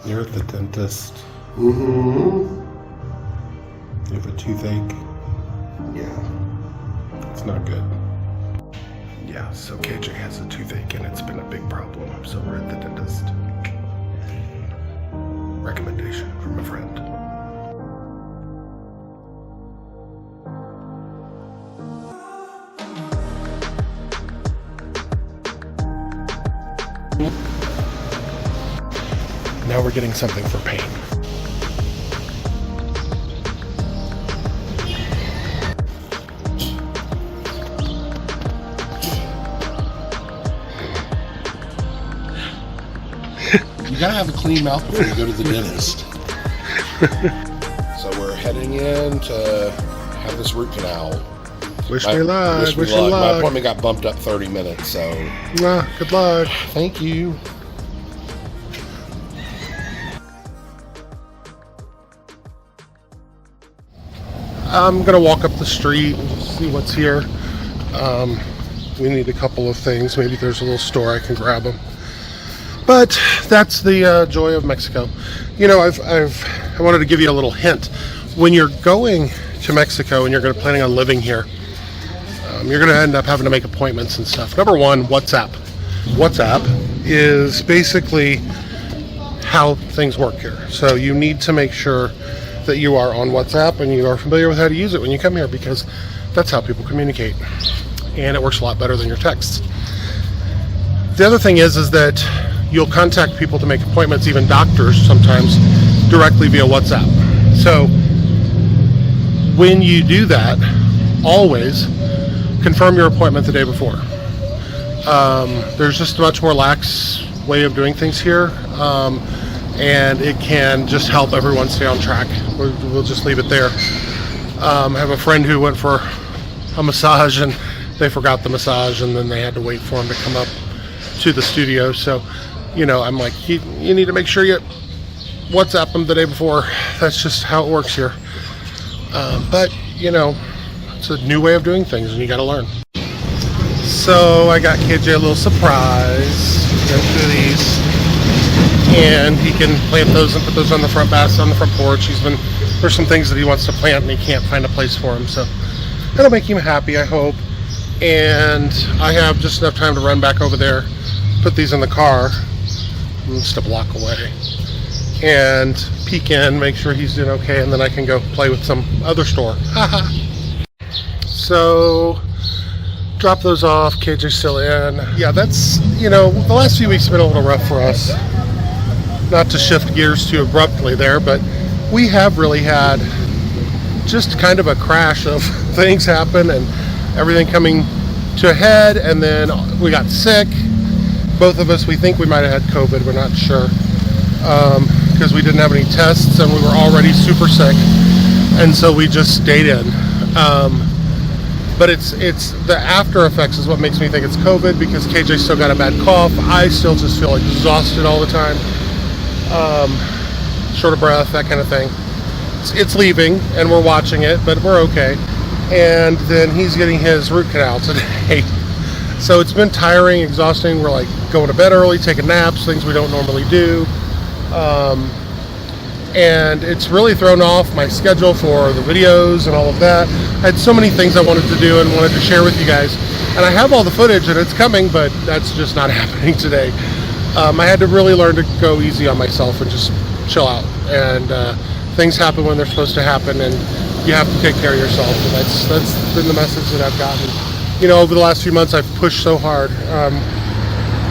You're at the dentist. Mm-hmm. You have a toothache. Yeah. It's not good. Yeah, so KJ has a toothache and it's been a big problem. So we're at the dentist. Recommendation from a friend. Now we're getting something for pain. You gotta have a clean mouth before you go to the dentist. So we're heading in to have this root canal. Wish me luck. Wish me luck. My appointment got bumped up 30 minutes, so. Good luck. Thank you. I'm gonna walk up the street and just see what's here. We need a couple of things. Maybe there's a little store I can grab them. But that's the joy of Mexico. You know, I wanted to give you a little hint. When you're going to Mexico and you're planning on living here, you're going to end up having to make appointments and stuff. Number one, WhatsApp. WhatsApp is basically how things work here. So you need to make sure that you are on WhatsApp and you are familiar with how to use it when you come here, because that's how people communicate. And it works a lot better than your texts. The other thing is that you'll contact people to make appointments, even doctors sometimes, directly via WhatsApp. So when you do that, always confirm your appointment the day before. There's just a much more lax way of doing things here, and it can just help everyone stay on track. We'll just leave it there. I have a friend who went for a massage and they forgot the massage, and then they had to wait for him to come up to the studio. So, you know, I'm like, you need to make sure you WhatsApp them the day before. That's just how it works here. But, you know, it's a new way of doing things and you got to learn. So I got KJ a little surprise. Go through these. And he can plant those and put those on the front basket, on the front porch. There's some things that he wants to plant and he can't find a place for them. So that'll make him happy, I hope. And I have just enough time to run back over there, put these in the car. I'm just a block away. And peek in, make sure he's doing okay, and then I can go play with some other store. So, drop those off, KJ's still in. Yeah, that's, you know, the last few weeks have been a little rough for us. Not to shift gears too abruptly there, but we have really had just kind of a crash of things happen and everything coming to a head, and then we got sick. Both of us, we think we might have had COVID, we're not sure. Because we didn't have any tests and we were already super sick, and so we just stayed in. But it's the after effects is what makes me think it's COVID, because KJ still got a bad cough. I still just feel exhausted all the time, short of breath, that kind of thing. It's leaving and we're watching it, but we're okay. And then he's getting his root canal today. So it's been tiring, exhausting. We're like going to bed early, taking naps, things we don't normally do. And it's really thrown off my schedule for the videos and all of that. I had so many things I wanted to do and wanted to share with you guys. And I have all the footage and it's coming, but that's just not happening today. I had to really learn to go easy on myself and just chill out. And things happen when they're supposed to happen, and you have to take care of yourself. And that's been the message that I've gotten. You know, over the last few months, I've pushed so hard.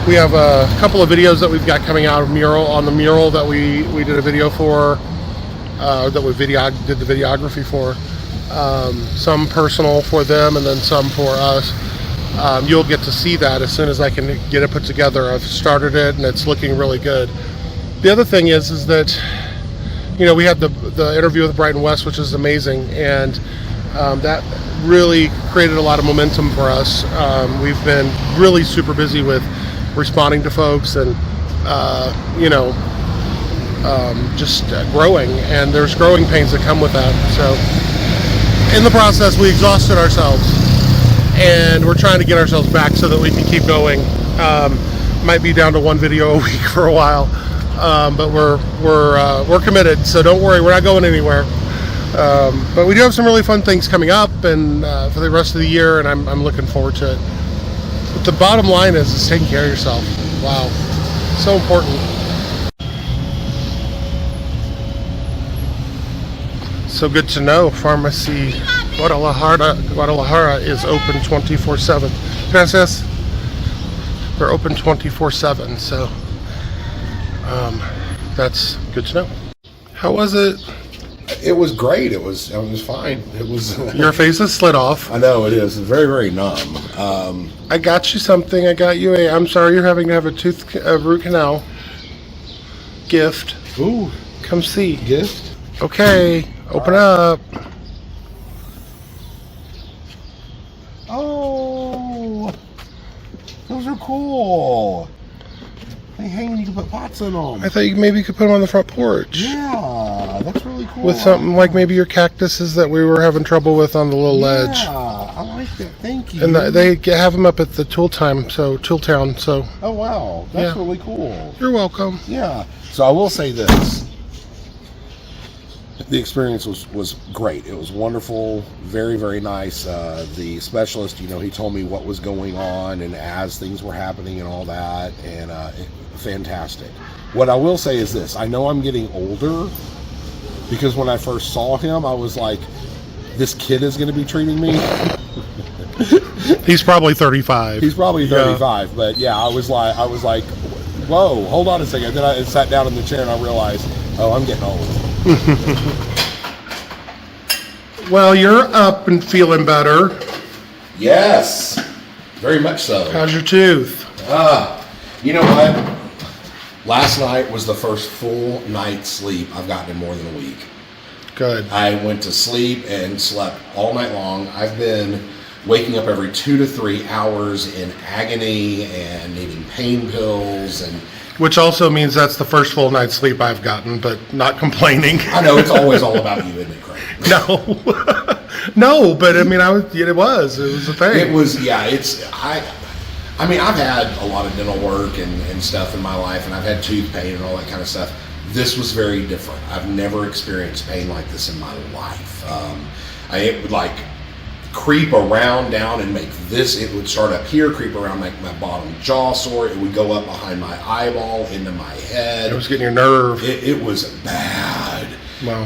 We have a couple of videos that we've got coming out of the mural that we did a video for, that we did the videography for. Some personal for them and then some for us. You'll get to see that as soon as I can get it put together. I've started it and it's looking really good. The other thing is that, you know, we had the interview with Brighton West, which is amazing, and that really created a lot of momentum for us. We've been really super busy with responding to folks and just growing, and there's growing pains that come with that. So in the process we exhausted ourselves, and we're trying to get ourselves back so that we can keep going. Might be down to one video a week for a while, but we're committed. So don't worry, we're not going anywhere. But we do have some really fun things coming up, and for the rest of the year, and I'm looking forward to it. But the bottom line is taking care of yourself. Wow, so important. So good to know. Pharmacy Guadalajara is open 24/7. Gracias. They're open 24/7. So that's good to know. How was it? It was great. It was fine. It was. Your face is slid off. I know it is. It's very, very numb. I got you something. I got you I'm sorry you're having to have a root canal. Gift. Ooh, Come see. gift. Okay, open up. Oh, those are cool. They hang. You can put pots in them. I thought maybe you could put them on the front porch. Yeah, that's really cool. With something like maybe your cactuses that we were having trouble with on the little ledge. Yeah, I like that. Thank you. And they have them up at the Tooltown. So Oh wow, that's Yeah. really cool. you're welcome. Yeah. So I will say this. The experience was great. It was wonderful, very, very nice. The specialist, he told me what was going on and as things were happening and all that, and fantastic. What I will say is this. I know I'm getting older because when I first saw him, I was like, this kid is going to be treating me. He's probably 35. He's probably 35, but yeah, I was like, whoa, hold on a second. Then I sat down in the chair and I realized, oh, I'm getting old. Well, you're up and feeling better. Yes, very much so. How's your tooth? You know what? Last night was the first full night's sleep I've gotten in more than a week. Good. I went to sleep and slept all night long. I've been waking up every 2 to 3 hours in agony and needing pain pills and. Which also means that's the first full night's sleep I've gotten, but not complaining. I know it's always all about you, isn't it, Craig? No. No, but I mean, it was a thing. It was, yeah, I mean, I've had a lot of dental work and stuff in my life, and I've had tooth pain and all that kind of stuff. This was very different. I've never experienced pain like this in my life. It would like creep around down and make this, it would start up here, creep around, make my bottom jaw sore. It would go up behind my eyeball, into my head. It was getting your nerve. It was bad. Wow.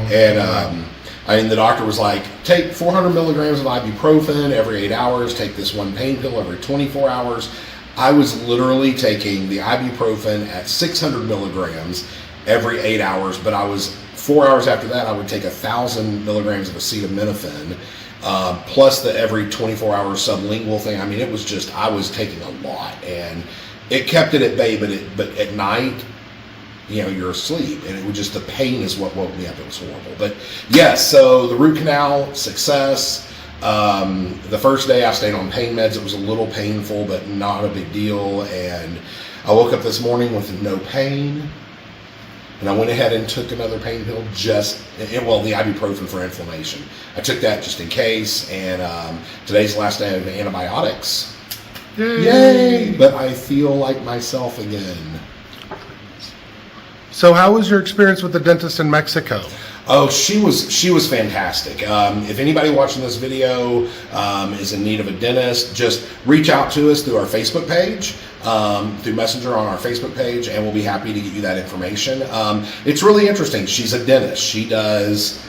And the doctor was like, take 400 milligrams of ibuprofen every 8 hours, take this one pain pill every 24 hours. I was literally taking the ibuprofen at 600 milligrams every 8 hours, but I was 4 hours after that, I would take 1,000 milligrams of acetaminophen, plus the every 24-hour sublingual thing. I mean, it was just, I was taking a lot, and it kept it at bay, but at night, you're asleep, and it was just, the pain is what woke me up. It was horrible. But yes, so the root canal, success. The first day I stayed on pain meds. It was a little painful, but not a big deal, and I woke up this morning with no pain. And I went ahead and took another pain pill, the ibuprofen for inflammation. I took that just in case, and today's the last day of antibiotics. Yay! But I feel like myself again. So how was your experience with the dentist in Mexico? Oh, she was fantastic. If anybody watching this video is in need of a dentist, just reach out to us through our Facebook page, through Messenger on our Facebook page, and we'll be happy to get you that information. It's really interesting. She's a dentist. She does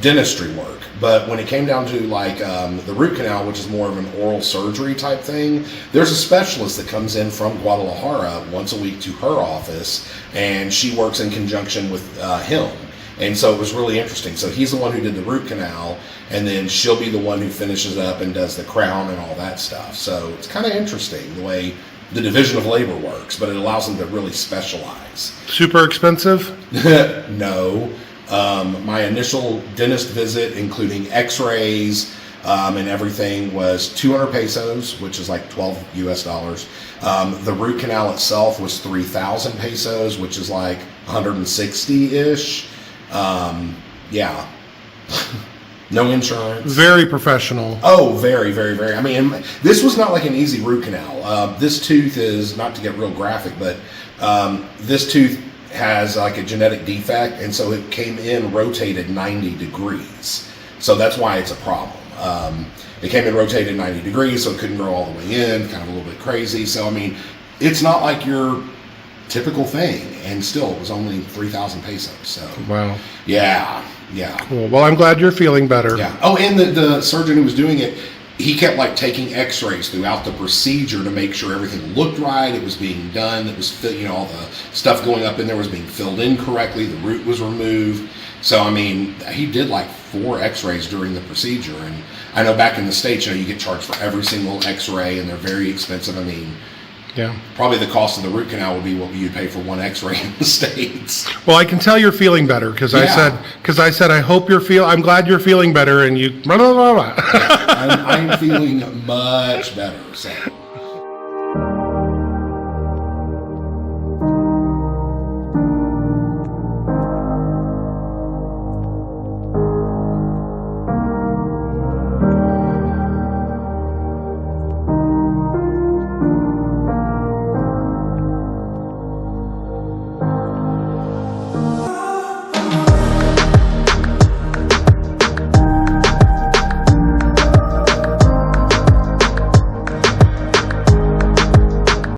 dentistry work, but when it came down to the root canal, which is more of an oral surgery type thing, there's a specialist that comes in from Guadalajara once a week to her office, and she works in conjunction with him. And so it was really interesting. So he's the one who did the root canal, and then she'll be the one who finishes up and does the crown and all that stuff. So it's kind of interesting the way the division of labor works, but it allows them to really specialize. Super expensive? No. My initial dentist visit, including x-rays and everything, was 200 pesos, which is like $12 US. The root canal itself was 3,000 pesos, which is like 160-ish. Yeah. No insurance. Very professional. Oh, very, very, very. I mean, this was not like an easy root canal. This tooth is, not to get real graphic, but this tooth has like a genetic defect, and so it came in rotated 90 degrees. So that's why it's a problem. It came in rotated 90 degrees, so it couldn't grow all the way in, kind of a little bit crazy. So, I mean, it's not like your typical thing, and still, it was only 3,000 pesos. So, Wow. yeah. Cool. Well, I'm glad you're feeling better. Yeah. Oh, and the surgeon who was doing it, he kept like taking x-rays throughout the procedure to make sure everything looked right, it was being done, it was, all the stuff going up in there was being filled in correctly, the root was removed. So, I mean, he did like 4 x-rays during the procedure. And I know back in the States, you get charged for every single x-ray, and they're very expensive. I mean, Yeah. probably the cost of the root canal would be what you'd pay for 1 x-ray in the States. Well, I can tell you're feeling better because I said, I hope I'm glad you're feeling better, and you, blah, blah, blah, blah. I'm feeling much better, so.